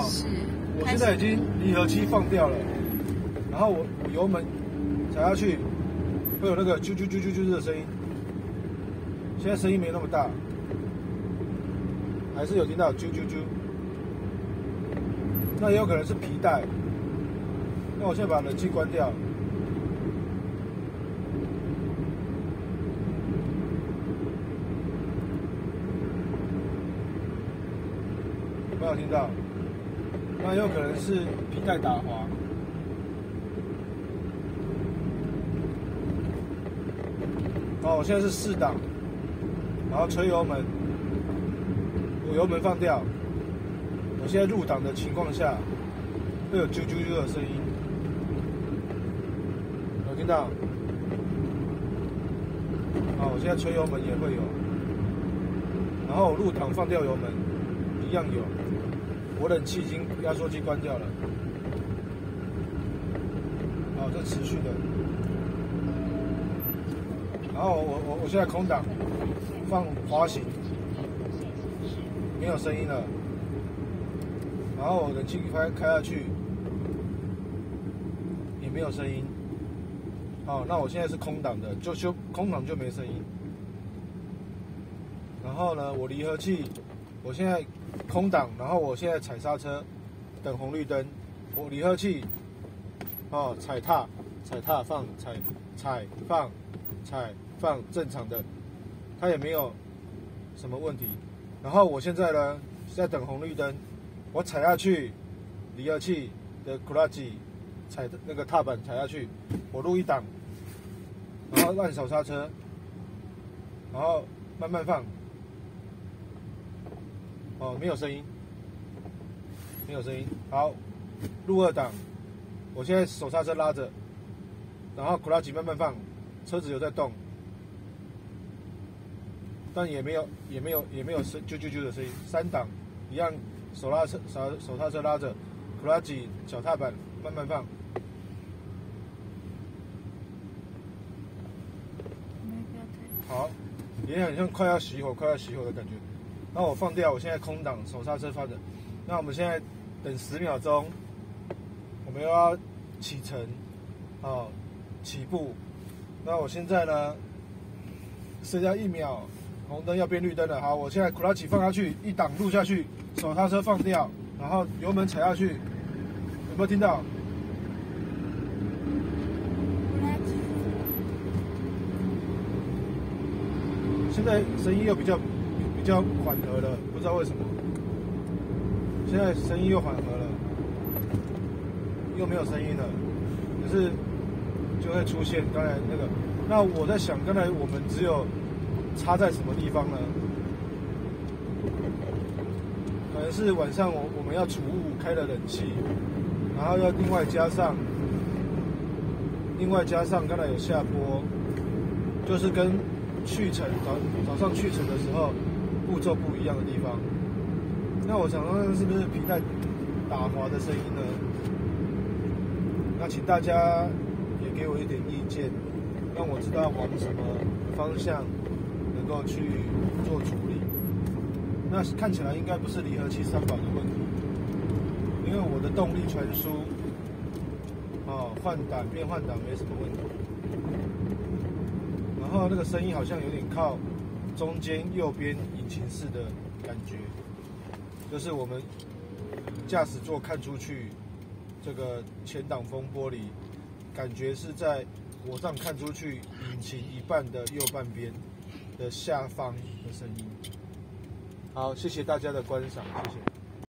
哦，是。我现在已经离合器放掉了，然后我油门踩下去，会有那个啾啾啾啾啾的声音。现在声音没那么大，还是有听到啾啾啾。那也有可能是皮带。那我现在把冷气关掉。有没有听到？那有可能是皮带打滑。哦，我现在是4档，然后吹油门，我油门放掉。我现在入档的情况下，会有啾啾啾的声音，有听到？好，我现在吹油门也会有，然后我入档放掉油门，一样有。我冷气已经压缩机关掉了，好，这持续的。然后我现在空档放滑行，没有声音了。然后我冷气开下去，也没有声音。好，那我现在是空档的，就空档就没声音。然后呢，我离合器，我现在空档，然后我现在踩刹车，等红绿灯。我离合器，哦，踩踏放，踩放，正常的，它也没有什么问题。然后我现在呢，在等红绿灯。我踩下去，离合器的 clutch 踩那个踏板踩下去，我入1档，然后按手刹车，然后慢慢放，哦，没有声音，没有声音。好，入2档，我现在手刹车拉着，然后 clutch 慢慢放，车子有在动，但也没有声啾啾啾的声音。3档一样。手刹车拉着 ，clutch 脚踏板慢慢放。好，也很像快要熄火的感觉。那我放掉，我现在空档，手刹车放着。那我们现在等10秒钟，我们又要启程，好，起步。那我现在呢，剩下1秒，红灯要变绿灯了。好，我现在 clutch 放下去，1档入下去。手刹车放掉，然后油门踩下去，有没有听到？现在声音又比较缓和了，不知道为什么。现在声音又缓和了，又没有声音了，可是就会出现刚才那个。那我在想，刚才我们只有插在什么地方呢？可能是晚上我们要储物开了冷气，然后要另外加上刚才有下坡，就是跟早上去程的时候步骤不一样的地方。那我想说是不是皮带打滑的声音呢？那请大家也给我一点意见，让我知道往什么方向能够去做处理。那看起来应该不是离合器3宝的问题，因为我的动力传输，变换挡没什么问题。然后那个声音好像有点靠中间右边引擎室的感觉，就是我们驾驶座看出去，这个前挡风玻璃，感觉是在火上看出去引擎一半的右半边的下方的声音。好，谢谢大家的观赏，谢谢。